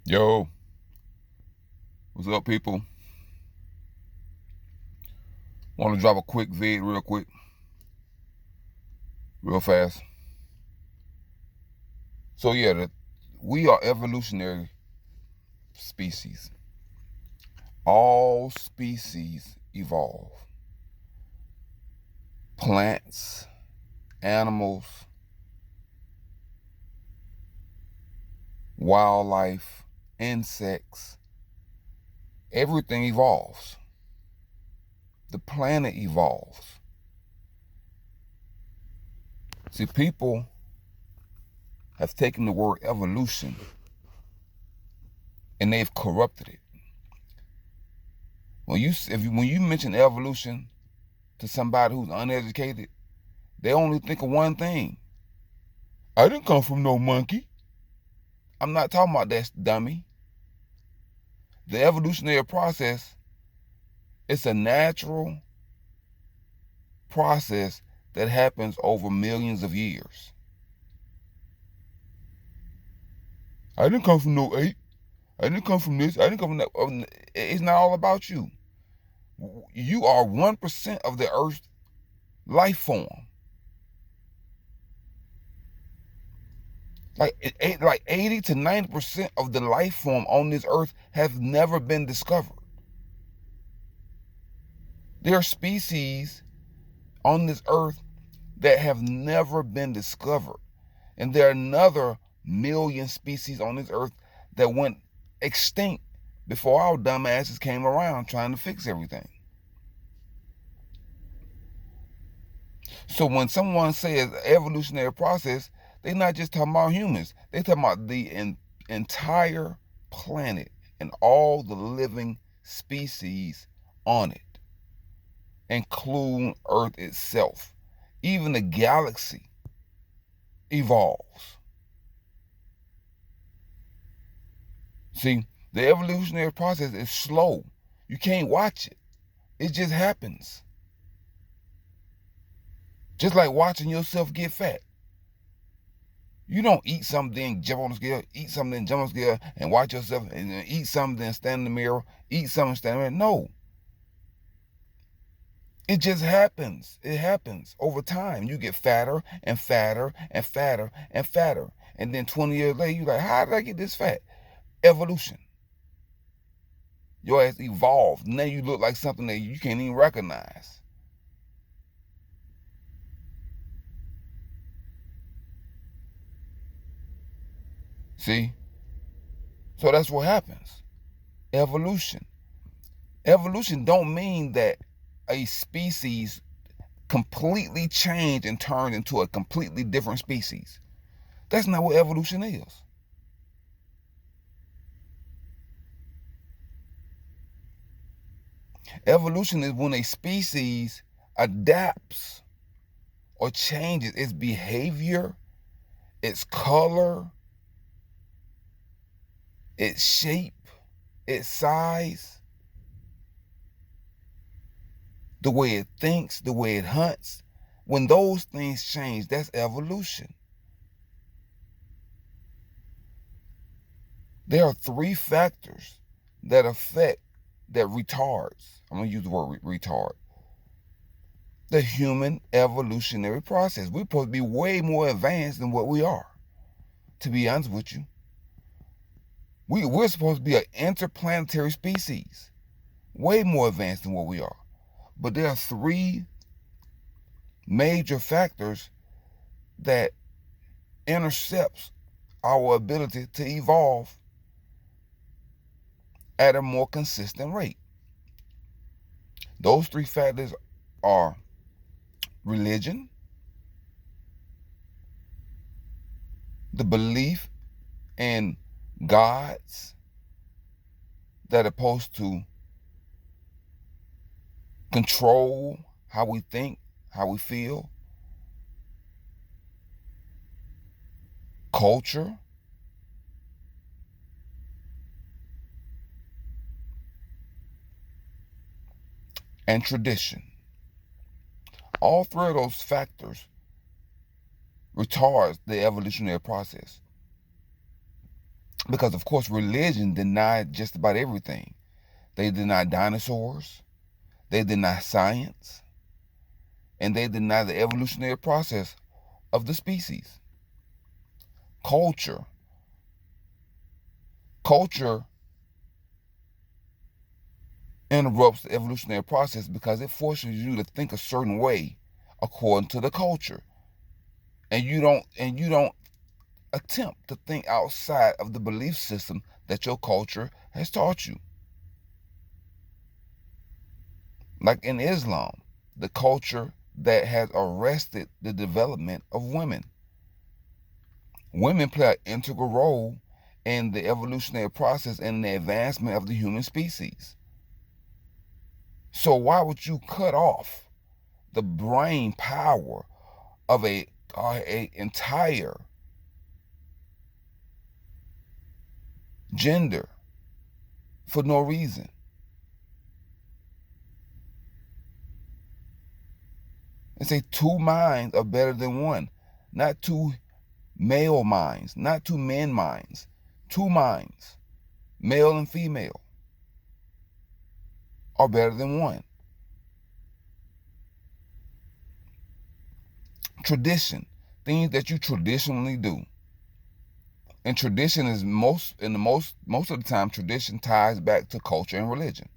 Yo, what's up, people? Want to drop a quick vid real quick, real fast. So yeah, we are evolutionary species. All species evolve. Plants, animals, wildlife, insects, everything evolves. The planet evolves. See, people have taken the word evolution and they've corrupted it. When you mention evolution to somebody who's uneducated, they only think of one thing. I didn't come from no monkey. I'm not talking about that, dummy. The evolutionary process, it's a natural process that happens over millions of years. I didn't come from no ape. I didn't come from this. I didn't come from that. It's not all about you. You are 1% of the Earth's life form. Like 80 to 90% of the life form on this earth have never been discovered. There are species on this earth that have never been discovered. And there are another million species on this earth that went extinct before our dumb asses came around trying to fix everything. So when someone says evolutionary process, they're not just talking about humans. They're talking about the entire planet and all the living species on it, including Earth itself. Even the galaxy evolves. See, the evolutionary process is slow. You can't watch it. It just happens. Just like watching yourself get fat. You don't eat something, jump on the scale, eat something, jump on the scale, and watch yourself, and then eat something, stand in the mirror, eat something, stand in the mirror. No. It just happens. It happens over time. You get fatter and fatter and fatter and fatter. And then 20 years later, you're like, how did I get this fat? Evolution. Your ass evolved. Now you look like something that you can't even recognize. See? So that's what happens. Evolution. Evolution don't mean that a species completely changed and turned into a completely different species. That's not what evolution is. Evolution is when a species adapts or changes its behavior, its color, its shape, its size, the way it thinks, the way it hunts. When those things change, that's evolution. There are three factors that retards. I'm going to use the word retard. The human evolutionary process. We're supposed to be way more advanced than what we are, to be honest with you. We're supposed to be an interplanetary species, way more advanced than what we are. But there are three major factors that intercepts our ability to evolve at a more consistent rate. Those three factors are religion, the belief in gods that are supposed to control how we think, how we feel, culture, and tradition. All three of those factors retards the evolutionary process. Because, of course, religion denied just about everything. They deny dinosaurs, they deny science, and they deny the evolutionary process of the species. Culture. Culture interrupts the evolutionary process because it forces you to think a certain way according to the culture. And you don't attempt to think outside of the belief system that your culture has taught you. Like in Islam, the culture that has arrested the development of women. Women play an integral role in the evolutionary process and the advancement of the human species. So why would you cut off the brain power of a entire gender for no reason? And say two minds are better than one, not two male minds, not two men minds, two minds, male and female, are better than one. Tradition, things that you traditionally do. And tradition is most of the time, tradition ties back to culture and religion.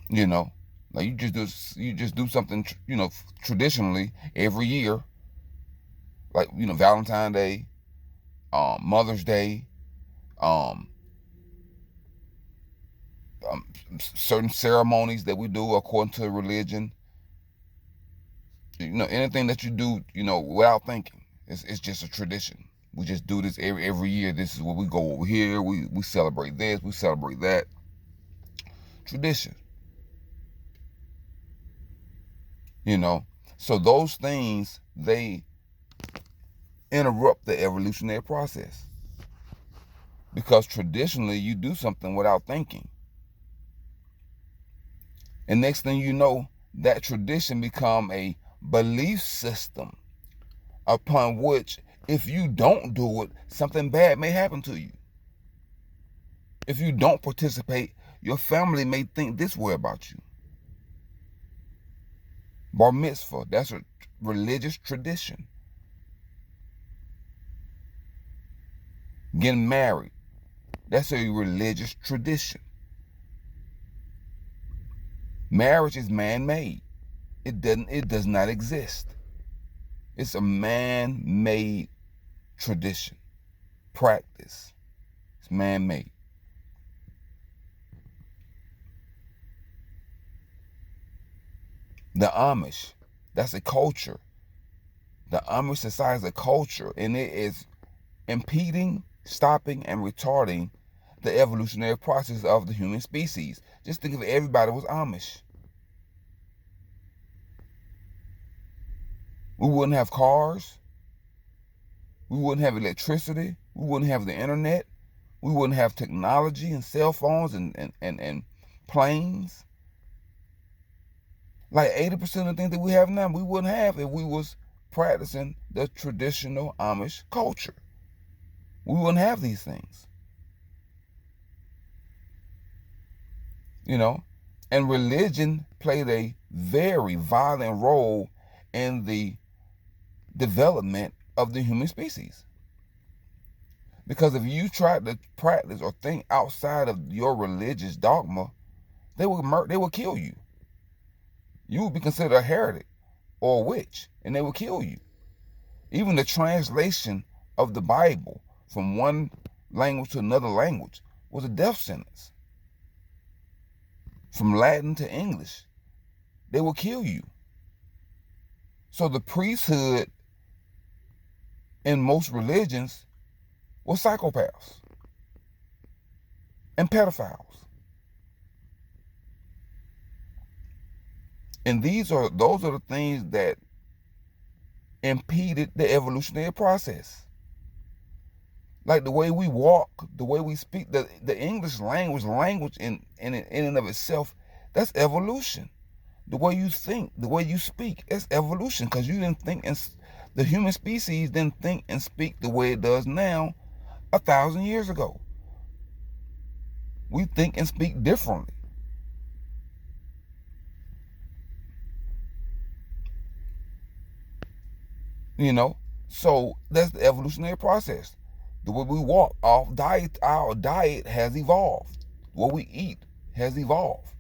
You know, like you just do something, traditionally every year, like Valentine's Day, Mother's Day, um, certain ceremonies that we do according to religion. Anything that you do, without thinking, it's just a tradition. We just do this every year. This is what we go over here. We celebrate this. We celebrate that. Tradition. So those things, they interrupt the evolutionary process, because traditionally you do something without thinking, and next thing you know, that tradition become a belief system upon which, if you don't do it, something bad may happen to you. If you don't participate, your family may think this way about you. Bar mitzvah, that's a religious tradition. Getting married, that's a religious tradition. Marriage is man-made. It does not exist. It's a man-made tradition, practice. It's man-made. The Amish, that's a culture. The Amish society is a culture, and it is impeding, stopping, and retarding the evolutionary process of the human species. Just think if everybody was Amish. We wouldn't have cars. We wouldn't have electricity. We wouldn't have the internet. We wouldn't have technology and cell phones and planes. Like 80% of the things that we have now, we wouldn't have if we was practicing the traditional Amish culture. We wouldn't have these things. And religion played a very violent role in the development of the human species. Because if you try to practice or think outside of your religious dogma, they will kill you. You would be considered a heretic or a witch, and they will kill you. Even the translation of the Bible from one language to another language was a death sentence. From Latin to English, they will kill you. So the priesthood in most religions were psychopaths and pedophiles. And those are the things that impeded the evolutionary process. Like the way we walk, the way we speak, the English language in and of itself, that's evolution. The way you think, the way you speak, it's evolution, because you didn't think, and the human species didn't think and speak the way it does now 1,000 years ago. We think and speak differently. You know, so that's the evolutionary process. The way we walk, our diet has evolved. What we eat has evolved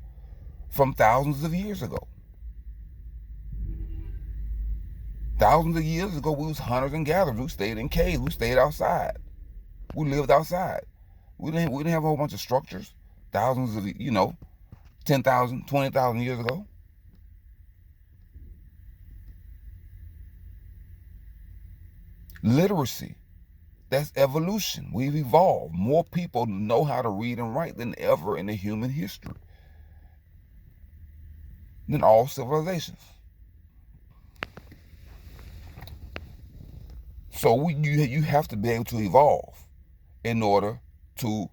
from thousands of years ago. Thousands of years ago, we was hunters and gatherers. We stayed in caves. We stayed outside. We lived outside. We didn't have a whole bunch of structures. Thousands of, 10,000, 20,000 years ago. Literacy. That's evolution. We've evolved. More people know how to read and write than ever in the human history. Than all civilizations. So you have to be able to evolve in order to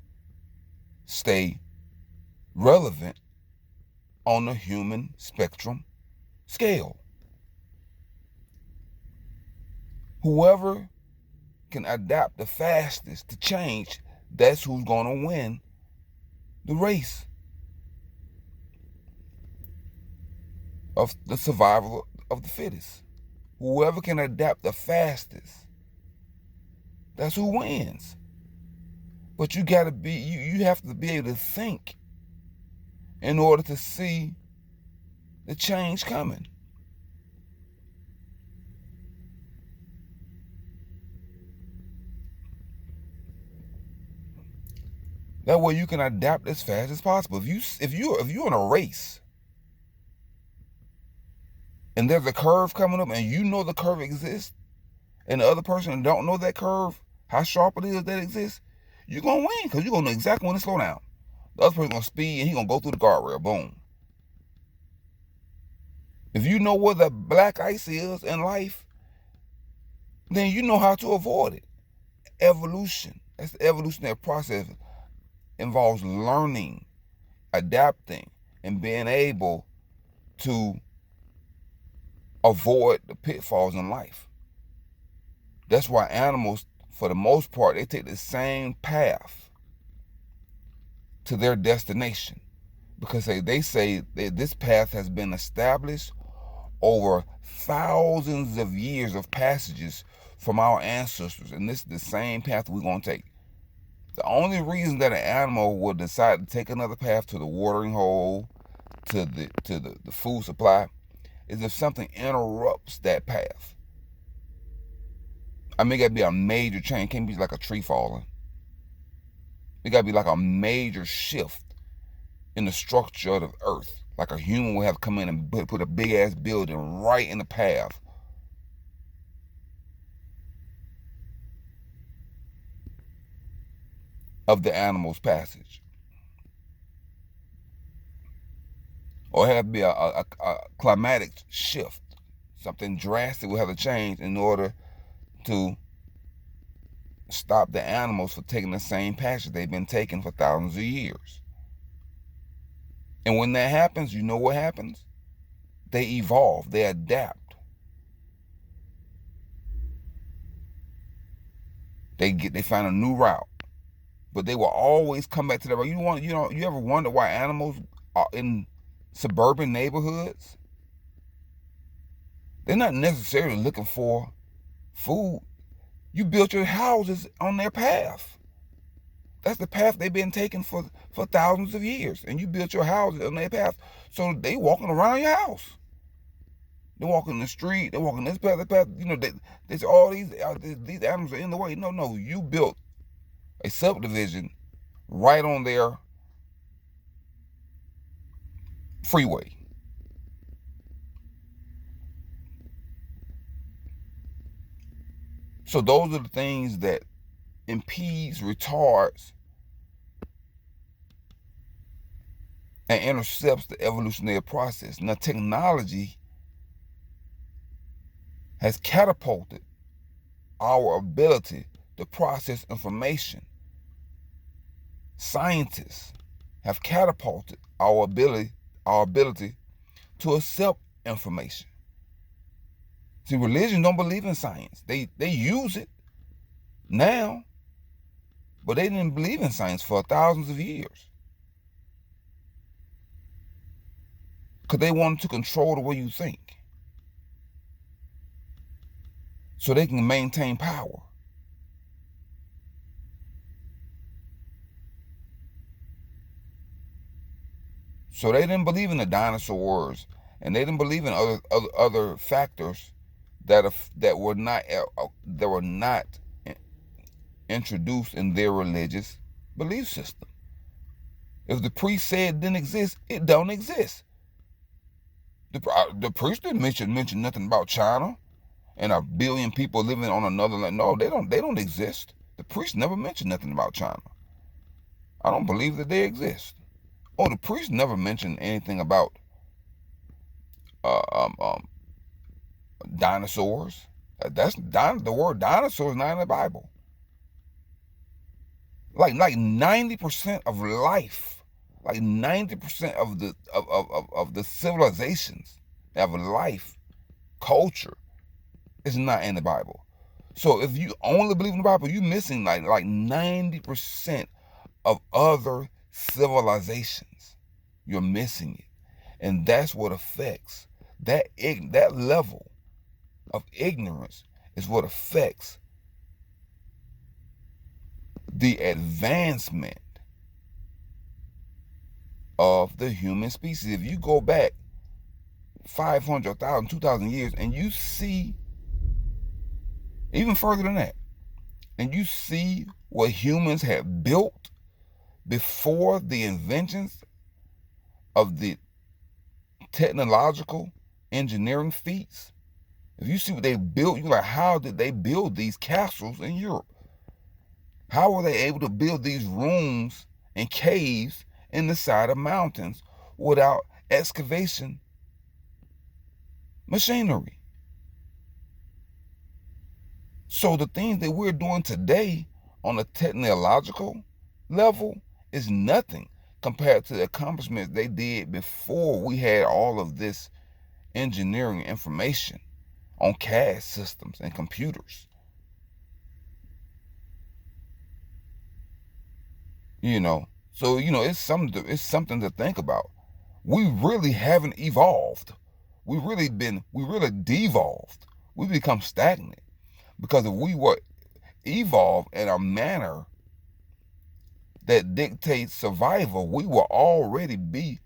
stay relevant on the human spectrum scale. Whoever can adapt the fastest to change, that's who's going to win the race of the survival of the fittest. Whoever can adapt the fastest, that's who wins. But you have to be able to think in order to see the change coming. That way you can adapt as fast as possible. If you're in a race and there's a curve coming up and you know the curve exists, and the other person don't know that curve, how sharp it is that exists, you're gonna win because you're gonna know exactly when to slow down. The other person's gonna speed and he's gonna go through the guardrail. Boom. If you know where the black ice is in life, then you know how to avoid it. Evolution. That's the evolutionary process. Involves learning, adapting, and being able to avoid the pitfalls in life. That's why animals, for the most part, they take the same path to their destination, because they say that this path has been established over thousands of years of passages from our ancestors, and this is the same path we're going to take. The only reason that an animal will decide to take another path to the watering hole, to the food supply, is if something interrupts that path. I mean, it got to be a major change. It can't be like a tree falling. It got to be like a major shift in the structure of the earth. Like a human would have to come in and put a big ass building right in the path of the animal's passage. Or it have to be a climatic shift. Something drastic will have to change in order to stop the animals from taking the same passage they've been taking for thousands of years. And when that happens, you know what happens? They evolve, they adapt. They find a new route. But they will always come back to that route. You ever wonder why animals are in suburban neighborhoods? They're not necessarily looking for food. You built your houses on their path. That's the path they've been taking for thousands of years. And you built your houses on their path. So they walking around your house. They're walking the street. They're walking this path, that path. There's all these animals are in the way. No. You built a subdivision right on their freeway. So those are the things that impedes, retards, and intercepts the evolutionary process. Now, technology has catapulted our ability to process information. Scientists have catapulted our ability to accept information. See, religion don't believe in science. They use it now, But they didn't believe in science for thousands of years. Because they wanted to control the way you think. So they can maintain power. So they didn't believe in the dinosaurs, and they didn't believe in other factors that were not introduced in their religious belief system. If the priest said it didn't exist, it don't exist. The priest didn't mention nothing about China and a billion people living on another land. No, they don't exist. The priest never mentioned nothing about China. I don't believe that they exist. Oh, the priest never mentioned anything about dinosaurs. The word dinosaur is not in the Bible. Like 90% of life, like 90% of the civilizations that have life, culture, is not in the Bible. So if you only believe in the Bible, you're missing like 90% of other civilizations. You're missing it. And that's what affects that level of ignorance is what affects the advancement of the human species. If you go back 500, 1,000, 2,000 years and you see even further than that, and you see what humans have built before the inventions of the technological engineering feats, if you see what they built, you're like, how did they build these castles in Europe? How were they able to build these rooms and caves in the side of mountains without excavation machinery? So the things that we're doing today on a technological level is nothing compared to the accomplishments they did before we had all of this engineering information on CAD systems and computers. So it's something to think about. We really haven't evolved. We really devolved. We become stagnant. Because if we were evolved in a manner that dictates survival, we will already be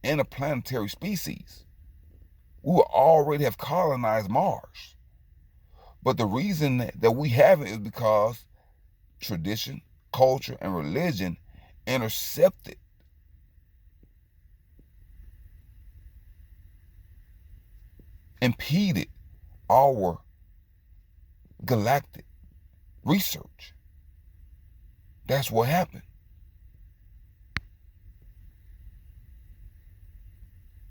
interplanetary species. We will already have colonized Mars. But the reason that we haven't is because tradition, culture, and religion intercepted impeded our galactic research. That's what happened.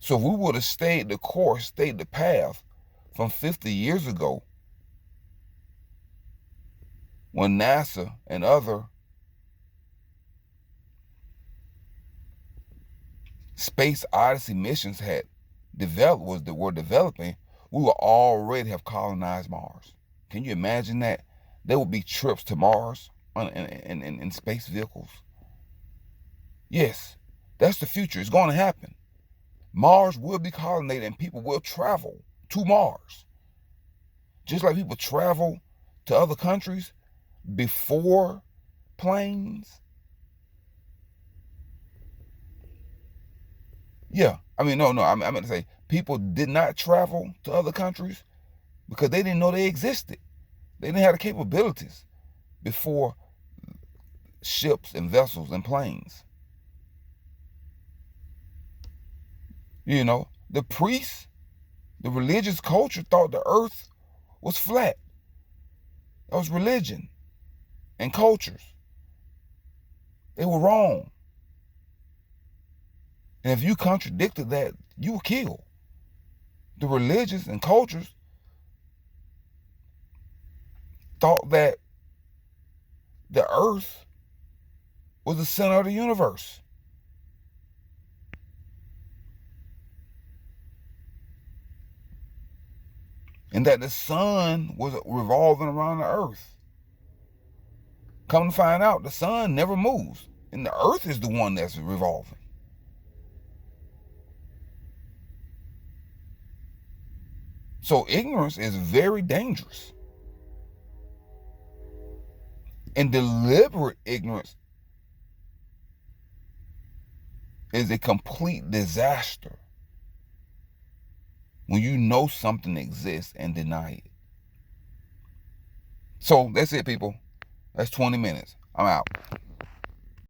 So if we would have stayed the course, stayed the path from 50 years ago, when NASA and other space odyssey missions were developing, we would already have colonized Mars. Can you imagine that? There would be trips to Mars in space vehicles. Yes, that's the future. It's going to happen. Mars will be colonized and people will travel to Mars. Just like people travel to other countries before planes. Yeah, I meant to say people did not travel to other countries because they didn't know they existed. They didn't have the capabilities before ships and vessels and planes. The priests, the religious culture thought the earth was flat. That was religion and cultures. They were wrong. And if you contradicted that, you were killed. The religions and cultures thought that the earth was the center of the universe. And that the sun was revolving around the earth. Come to find out, the sun never moves, and the earth is the one that's revolving. So ignorance is very dangerous. And deliberate ignorance is a complete disaster when you know something exists and deny it. So that's it, people. That's 20 minutes. I'm out.